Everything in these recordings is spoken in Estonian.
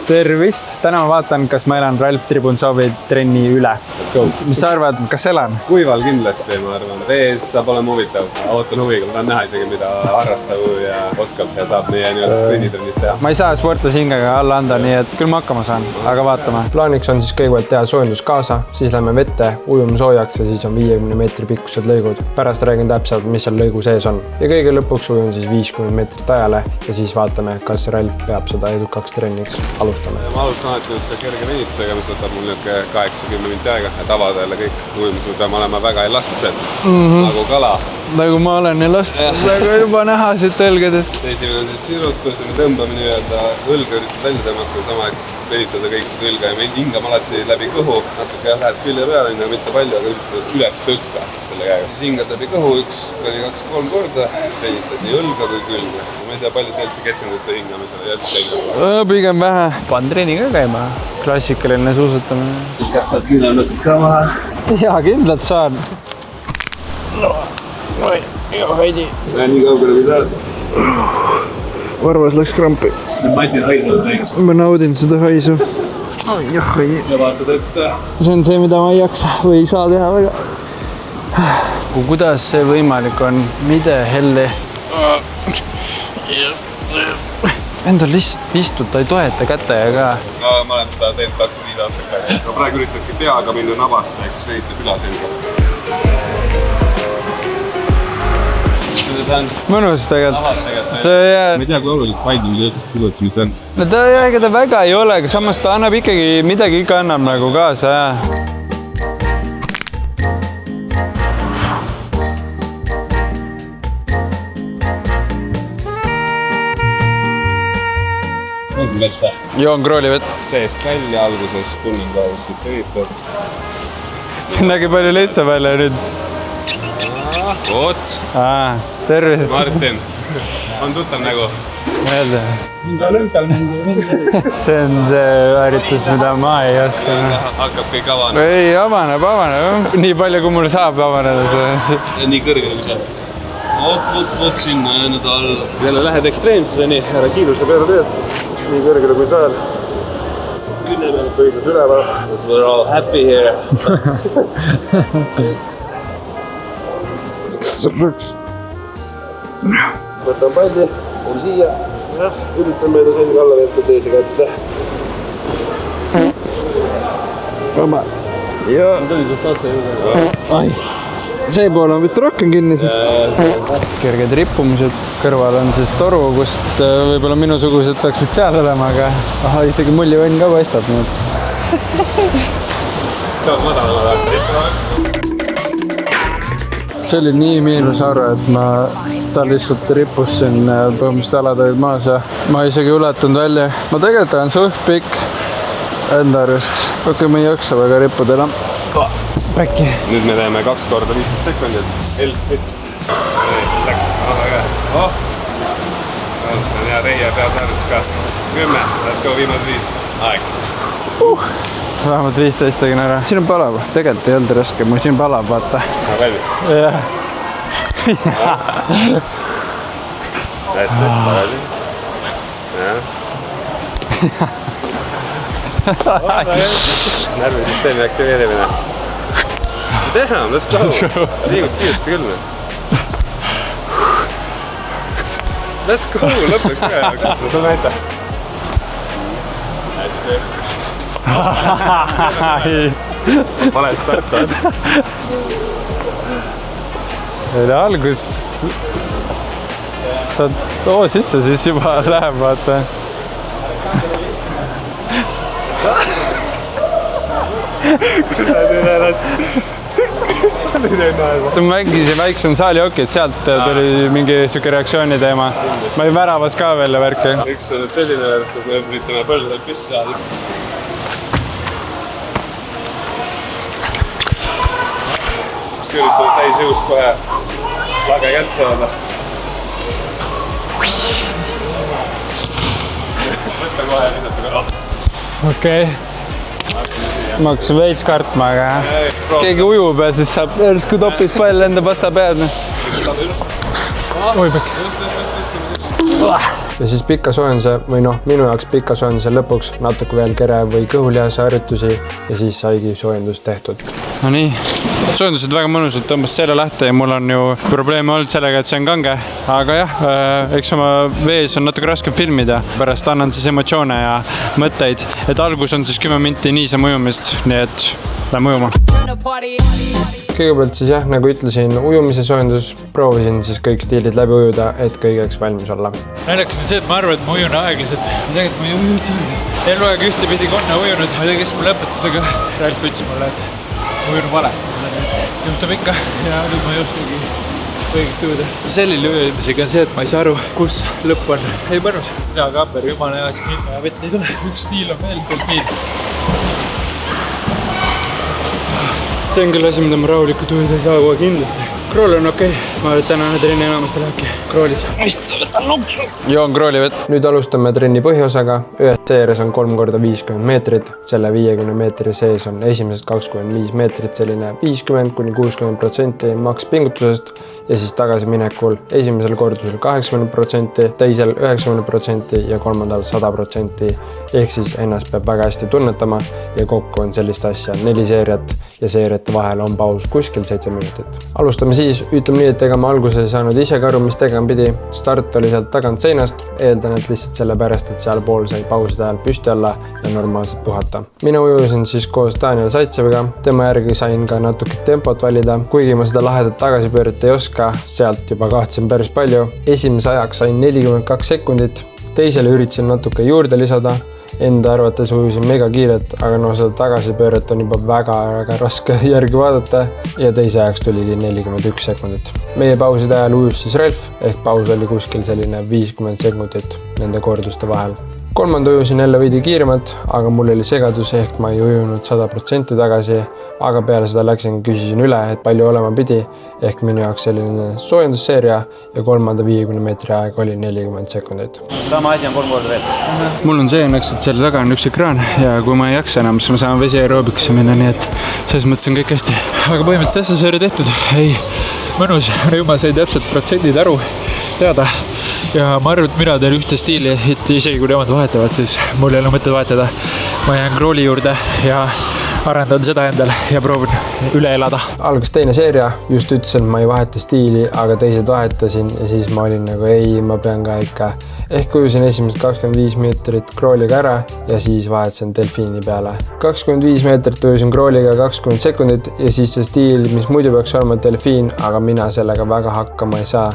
Tervist! Täna ma vaatan, kas ma elan Ralf Tribunsovi trenni üle. Mis sa arvad, kas elan? Kuival kindlasti, ma arvan. Vees saab olema huvitav. Ootan huviga, ma tahan näha isegi, mida harrastab ja oskab ja saab meie nii-öelda sprinditrennis teha. Ma ei saa sportlase hingega alla anda, nii et küll ma hakkama saan, aga vaatame. Plaaniks on siis kõigepealt teha soojendus kaasa, siis lähme vette, ujume soojaks ja siis on 50 meetri pikkused lõigud. Pärast räägin täpselt, mis seal lõigu sees on. Ja kõige lõpuks ujun siis 50 meetrit ajale ja siis vaatame, kas Ralf peab seda edukaks trenniks. Alustame. Ma alustan alati kerge venitusega, mis võtab mul 80 minuti aega, et avada jälle kõik. Ujumisel peame olema väga elastsed, nagu kala. Nagu ma olen elastid, aga juba näha siit õlgedest. Esimene on siis sirutus ja tõmbamine öelda õlga üritad välja tõmmata, sama venitada kõik õlga ja meil hingame alati läbi kõhu. Natuke jah, lähed külje peale, mitte palju, aga üritad üles tõsta selle käega. Siis hingad läbi kõhu 1-2-3 korda, venitad nii õlga kui külge. Ma ei tea, palju te üldse keskendute hingamisele ja üldse hingamisele. Pigem vähe. Panen treeni ka käima. Klassikaline suusatamine. Kas saad küll ka maha? Jaa, kindlalt saan. Joo, heidi. Nii kaugele kui saad. Varvas läks krampi. Mati haisu on õigus. Ma naudin seda haisu. Ja vaatad, et... See on see, mida ma ei jaksa või ei saa teha väga. Kuidas see võimalik on? Mida helli? Endal lihtsalt istuta, ei toeta kätega. No, ma olen seda teinud 25 aastat ka. Ma praegu üritadki peaga minna nabasse, eks venitab üla selga. Kuidas on? Mõnus tegelikult. See jää... Ma ei tea, kui oluliselt vaidimine üldse piluti, mis on. No ta väga ei ole, aga samas ta annab ikkagi midagi ikka annab nagu kaasa, jah. Joon kroolivett. Seest välja alguses, tunnen ka siit üritab. See nägi palju lihtsam välja nüüd. Oot! Tervist! Martin, on tuttav nägu? Meelde. Minga lünkal mingi. See on see vääritus, mida ma ei oska. Hakkab kõik avanema. Ei, avaneb. Nii palju, kui mul saab avaneda. Nii kõrgele kui saab. Oot, sinna ja nüüd alla. Jälle lähed ekstreemsuseni, ära kiiruse peale teed. Nii kõrgele kui saad. Künne peale pöidnud üleval. We're all happy here. Võtan palli, on siia. Üritan mööda selga alla veeta teise kätte. Vaba. Ja. Tuli suht otse juurde. Ai. See pool on vist rohkem kinni siis. Kerged rippumised. Kõrval on siis toru, kust võib-olla minusugused peaksid seal olema, aga isegi mullivõnn ka paistab nüüd. Tahad madalama? See oli nii miinus arve, et ta lihtsalt rippus siin põhimõtteliselt alad olid maas ja ma isegi ületanud välja. Ma tegelikult olen suht pikk enda arvest. Okei, ma ei jaksa väga rippuda enam. Äkki. Nüüd me teeme 2 korda 15 sekundit. L-sits. Läks. Väga. On hea teie peasäärdus ka. 10. Let's go, viimad 5. Aeg. Vähemalt 15 tegin ära. Siin on palav. Tegelikult ei olnud raske. Mul siin palav, vaata. Valmis? Jah. Hästi. Tagasi. Närvisüsteemi aktiveerimine. Teha, let's go. Liigud kiiresti küll. Let's go, lõpuks ka. Tule näita. Hästi. Vale start on. Oli algus. Saad sisse, siis juba läheb, vaata. Ta mängisin väiksem saalihoki, et sealt tuli mingi siuke reaktsiooni teema. Ma olin väravas ka veel värki. Üks on selline värk, et me üritame põldudel püssi saada. Siis üritame täis jõust kohe lage kätt saada. Võtta kohe ja visata ka. Okei. Ma hakkasin veits kartma, aga keegi ujub ja siis saab järsku topis pall enda pasta pead. Oi, pekki. ja siis pika soojenduse või minu jaoks pika soojenduse lõpuks natuke veel kere või kõhulihase harjutusi ja siis saigi soojendus tehtud. No nii, soojendused väga mõnusad, tõmbas selle lähte ja mul on ju probleeme olnud sellega, et see on kange. Aga jah, eks oma vees on natuke raskem filmida. Pärast annan siis emotsioone ja mõtteid. Et algus on siis 10 minti niisama ujumist, nii et lähme ujuma. Kõigepealt siis jah, nagu ütlesin, ujumise soojendus, proovisin siis kõik stiilid läbi ujuda, et kõigeks valmis olla. Naljakas on see, et ma arvan, et ma ujun aeglaselt. Tegelikult ma ei uju üldse aeglaselt. Elu aeg ühtepidi konna ujunud, ma ei tea, kes mul lõpetas, aga Ralf ütles mulle, et ma ujun valesti seda. Juhtub ikka ja nüüd ma ei oskagi õigesti ujuda. Sellil ujumisega on see, et ma ei saa aru, kus lõpp on. Ei mõnus. Ja kamber, jumala hea, siis minna ja vett ei tule. Üks stiil on veel delfiin. See on küll asi, mida ma rahulikult ujuda ei saa kohe kindlasti. Krool on okei. Ma tänane trenni enamasti lähebki kroolis. Võtan noksu. Joon krooli vett. Nüüd alustame trenni põhiosaga. Ühes seeres on 3 × 50 meetrit. Selle 50 meetri sees on esimesed 25 meetrit selline 50–60% maks pingutusest ja siis tagasi minekul esimesel kordusel 80%, teisel 90% ja kolmandal 100%. Ehk siis ennast peab väga hästi tunnetama ja kokku on sellist asja 4 seeriat ja seeriate vahel on paus kuskil 7 minutit. Alustame siis, ütleme nii, et ega ma alguses ei saanud ise ka aru, mis tegema pidi. Start oli sealt tagant seinast, eeldan, et lihtsalt sellepärast, et seal pool sai pauside ajal püsti olla ja normaalselt puhata. Mina ujusin siis koos Daniel Zaitseviga, tema järgi sain ka natuke tempot valida, kuigi ma seda lahedat tagasipööret ei oska, sealt juba kahtsin päris palju. Esimese ajaks sain 42 sekundit, teisele üritasin natuke juurde lisada. Enda arvates ujusin mega kiirelt, aga seda tagasipööret on juba väga raske järgi vaadata ja teise ajaks tuligi 41 sekundit. Meie pauside ajal ujus siis Ralf, ehk paus oli kuskil selline 50 sekundit nende korduste vahel. Kolmanda ujusin jälle veidi kiiremalt, aga mul oli segadus, ehk ma ei ujunud 100% tagasi, aga peale seda küsisin üle, et palju olema pidi, ehk minu jaoks selline soojendusseeria ja kolmanda 50 meetri aeg oli 40 sekundit. Sama asi on 3 korda veel. Mul on see õnneks, et selle taga on üks ekraan ja kui ma ei jaksa enam, siis ma saan vesi aeroobikusse minna, nii et selles mõttes on kõik hästi. Aga põhimõtteliselt see seeria tehtud, ei mõnus, Reuma sai täpselt protsendid aru teada. Ja ma arvan, et mina teen ühte stiili, et isegi kui nemad vahetavad, siis mul ei ole mõtet vahetada. Ma jään krooli juurde ja arendan seda endale ja proovin üle elada. Algas teine seeria, just ütlesin, ma ei vaheta stiili, aga teised vahetasin ja siis ma olin nagu ei, ma pean ka ikka. Ehk ujusin esimesed 25 meetrit krooliga ära ja siis vahetasin delfiini peale. 25 meetrit ujusin krooliga 20 sekundit ja siis see stiil, mis muidu peaks olema delfiin, aga mina sellega väga hakkama ei saa.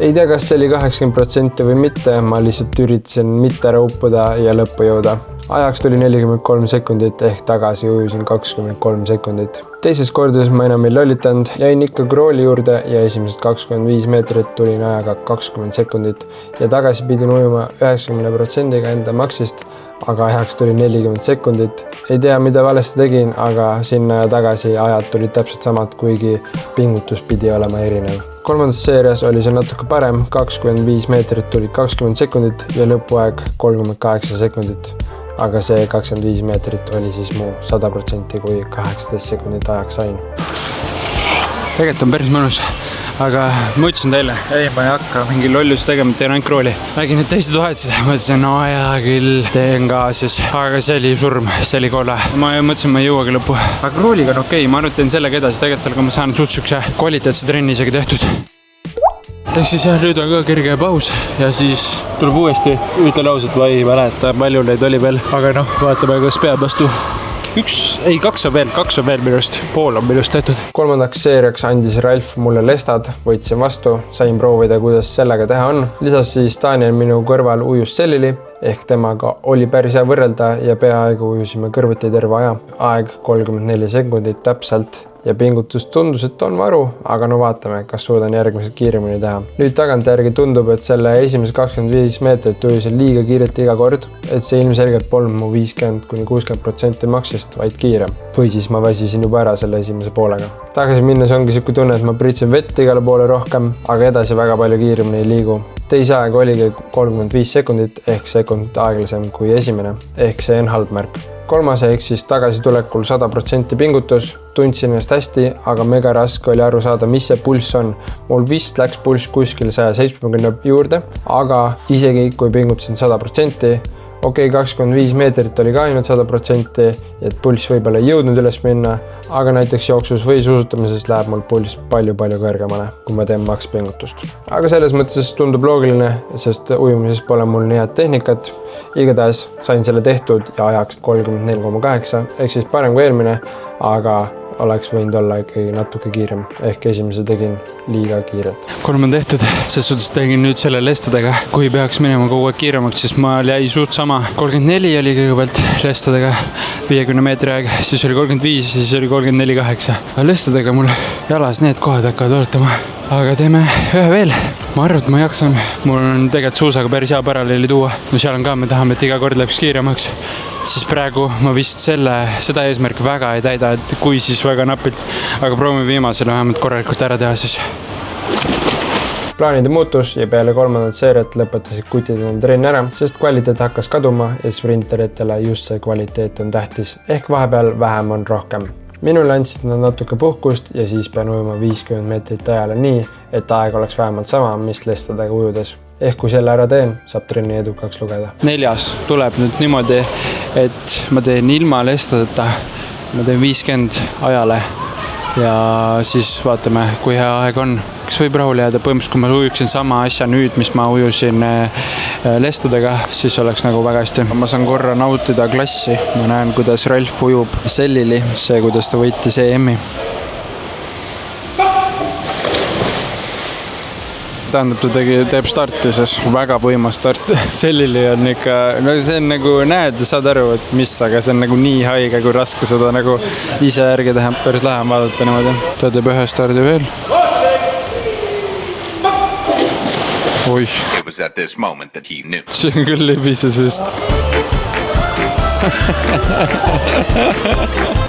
Ei tea, kas see oli 80% või mitte, ma lihtsalt üritasin mitte ära uppuda ja lõppu jõuda. Ajaks tuli 43 sekundit ehk tagasi ujusin 23 sekundit. Teises korduses ma enam ei lollitanud, jäin ikka krooli juurde ja esimesed 25 meetrit tulin ajaga 20 sekundit ja tagasi pidin ujuma 90% enda maksist, aga ajaks tuli 40 sekundit. Ei tea, mida valesti tegin, aga sinna ja tagasi ajad tulid täpselt samad, kuigi pingutus pidi olema erinev. Kolmandas seerias oli see natuke parem, 25 meetrit tuli 20 sekundit ja lõpuaeg 38 sekundit. Aga see 25 meetrit oli siis mu 100%, kui 18 sekundit ajaks sain. Tegelikult on päris mõnus, aga ma ütlesin teile, ei ma ei hakka mingi lollus tegema, teen ainult krooli. Nägin, et teised vahetsid, mõtlesin, no jaa küll, teen ka siis. Aga see oli surm, see oli kolla. Ma mõtlesin, ma ei jõuagi lõppu. Aga krooliga on okei, ma arvan, teen sellega edasi, tegelikult sellega ma saan suhtsukse kvaliteetse trenni isegi tehtud. Ehk siis jah, nüüd on ka kerge paus ja siis tuleb uuesti ütle lauset, ma ei mäleta, palju neid oli veel. Aga noh, vaatame, kas peab vastu. Kaks on veel minust, pool on minust tehtud. Kolmandaks seeriaks andis Ralf mulle lestad, võtsin vastu, sain proovida, kuidas sellega teha on. Lisas siis Daniel minu kõrval ujus sellili, ehk temaga oli päris hea võrrelda ja peaaegu ujusime kõrvuti terve aja. Aeg 34 sekundit täpselt ja pingutus tundus, et on varu, aga no vaatame, kas suudan järgmised kiiremini teha. Nüüd tagantjärgi tundub, et selle esimese 25 meetrit ujusin liiga kiirelt iga kord, et see ilmselgelt polnud mu 50–60% maksist, vaid kiirem. Või siis ma väsisin juba ära selle esimese poolega. Tagasi minnes ongi siuke tunne, et ma pritsin vett igale poole rohkem, aga edasi väga palju kiiremini ei liigu. teise aeg oligi 35 sekundit ehk sekund aeglasem kui esimene, ehk see on halb märk. Kolmas ehk siis tagasitulekul 100% pingutus, tundsin ennast hästi, aga mega raske oli aru saada, mis see pulss on. Mul vist läks pulss kuskil 170 juurde, aga isegi kui pingutasin 100%, 25 meetrit oli ka ainult 100%, et pulss võib-olla ei jõudnud üles minna, aga näiteks jooksus või suusutamises läheb mul pulss palju-palju kõrgemale, kui ma teen makspingutust. Aga selles mõttes tundub loogiline, sest ujumises pole mul nii head tehnikat. Igatahes sain selle tehtud ja ajaks 34,8, ehk siis parem kui eelmine, aga oleks võinud olla ikkagi natuke kiirem, ehk esimese tegin liiga kiirelt. 3 on tehtud, ses suhtes tegin nüüd selle lestadega, kui peaks minema kogu aeg kiiremaks, siis ma jäi suht sama. 34 oli kõigepealt lestadega 50 meetri aeg, siis oli 35, siis oli 34,8. Aga lestadega mul jalas need kohad hakkavad oletama. Aga teeme ühe veel. Ma arvan, et ma jaksan. Mul on tegelikult suusaga päris hea paralleeli tuua. No seal on ka, me tahame, et iga kord läheks kiiremaks. Siis praegu ma vist seda eesmärki väga ei täida, et kui siis väga napilt. Aga proovime viimasele vähemalt korralikult ära teha siis. Plaanide muutus ja peale 3. seeriat lõpetasid kutid enda trenni ära, sest kvaliteet hakkas kaduma ja sprinteritele just see kvaliteet on tähtis. Ehk vahepeal vähem on rohkem. Minule andsid nad natuke puhkust ja siis pean ujuma 50 meetrit ajale nii, et aeg oleks vähemalt sama, mis lestadega ujudes. Ehk kui selle ära teen, saab trenni edukaks lugeda. 4. tuleb nüüd niimoodi, et ma teen ilma lestadeta, ma teen 50 ajale ja siis vaatame, kui hea aeg on. Kas võib rahule jääda, põhimõtteliselt kui ma ujuksin sama asja nüüd, mis ma ujusin lestadega, siis oleks nagu väga hästi. Ma saan korra nautida klassi, ma näen, kuidas Ralf ujub sellili, see, kuidas ta võitis EM-i. Tähendab, ta teeb starti, sest väga võimas start. Sellili on ikka, no see on nagu, näed, saad aru, et mis, aga see on nagu nii haige, kui raske seda nagu ise järgi teha. Päris lähem vaadata niimoodi. Ta teeb ühe stardi veel. Oi. It was at this moment that he knew. See on küll libises vist.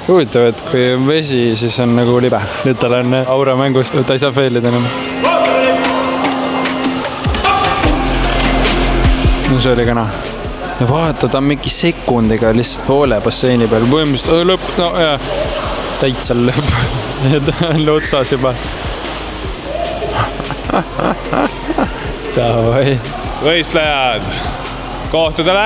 Huvitav, et kui on vesi, siis on nagu libe. Nüüd tal on aura mängust, ta ei saa failida enam. No see oli kena. Ja vaata, ta on mingi sekundiga lihtsalt poole basseini peal. Põhimõtteliselt lõpp, no jah, täitsa lõpp. Ja ta on otsas juba. Davai. Võistlejad, kohtadele.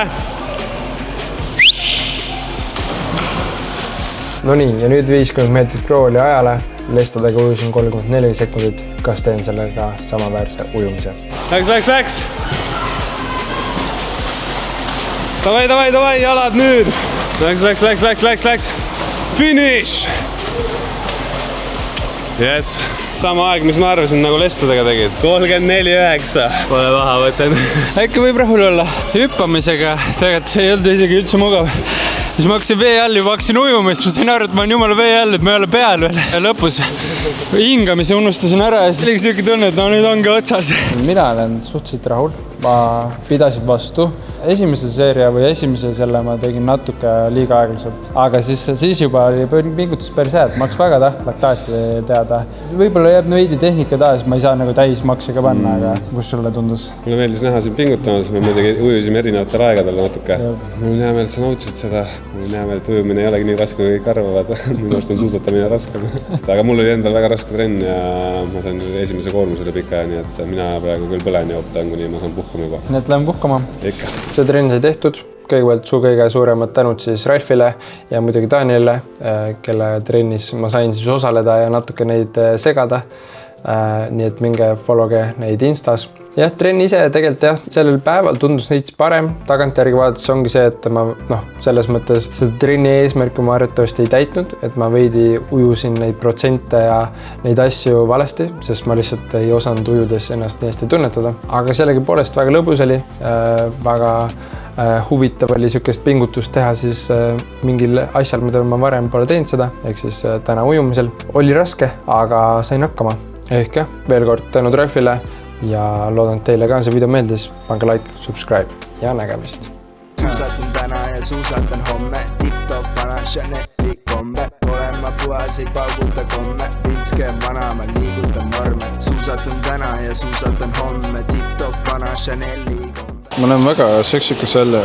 No nii, ja nüüd 50 meetrit krooli ajale. Lestadega ujusin 34 sekundit. Kas teen sellega samaväärse ujumise? Läks. Davai, jalad nüüd. Läks. Finish! Yes. Sama aeg, mis ma arvasin, nagu lestadega tegid. 34,9. Pole maha võten. Äkki võib rahul olla. Hüppamisega tegelikult see ei olnud isegi üldse mugav. Siis ma hakkasin vee all, juba hakkasin ujuma, siis ma sain aru, et ma olen jumala vee all, et ma ei ole peal veel. Ja lõpus hingamise unustasin ära ja siis oli siuke tunne, et no nüüd ongi otsas. Mina olen suhteliselt rahul. Ma pidasin vastu. Esimese seeria või esimese selle ma tegin natuke liiga aeglaselt. Aga siis juba oli pingutus päris hea, et ma hakkas väga laktaati teada. Võib-olla jääb veidi tehnika taas, ma ei saa nagu täis maksiga panna, aga kus sulle tundus? Mulle meeldis näha siin pingutamas, me muidugi ujusime erinevatel aegadel natuke. Mul on hea meel, et sa nautisid seda. Mul on hea meel, et ujumine ei olegi nii raske, kui kõik arvavad. Minu arust on suusatamine raskem. Aga mul oli endal väga raske trenn ja ma sain esimese koormusele pika, nii et mina praegu küll põlen ja optan, kuni ma saan puhkama juba. Nii et lähen puhkama? Ikka. See trenn sai tehtud. Kõigepealt su kõige suuremad tänud siis Ralfile ja muidugi Danielile, kelle trennis ma sain siis osaleda ja natuke neid segada. Nii et minge followge neid Instas. Jah, trenni ise tegelikult jah, sellel päeval tundus neits parem. Tagantjärgi vaadates ongi see, et ma selles mõttes seda trenni eesmärki ma arvatavasti ei täitnud, et ma veidi ujusin neid protsente ja neid asju valesti, sest ma lihtsalt ei osanud ujudes ennast nii hästi tunnetada. Aga sellegi poolest väga lõbus oli, väga huvitav oli sükest pingutust teha siis mingil asjal, mida ma varem pole teinud seda, ehk siis täna ujumisel. Oli raske, aga sain hakkama. Ehk jah, veel kord tänud Ralfile ja loodan, et teile ka see video meeldis. Pange like, subscribe ja nägemist. Suusatan täna ja suusatan homme, TikTok, vana Chanel, kombe, olen ma kõvas ei pauguta komme, pilske vana, ma liigutan norme. Suusatan täna ja suusatan homme, TikTok vana Chanel'i komme. Ma näen väga seksikas välja.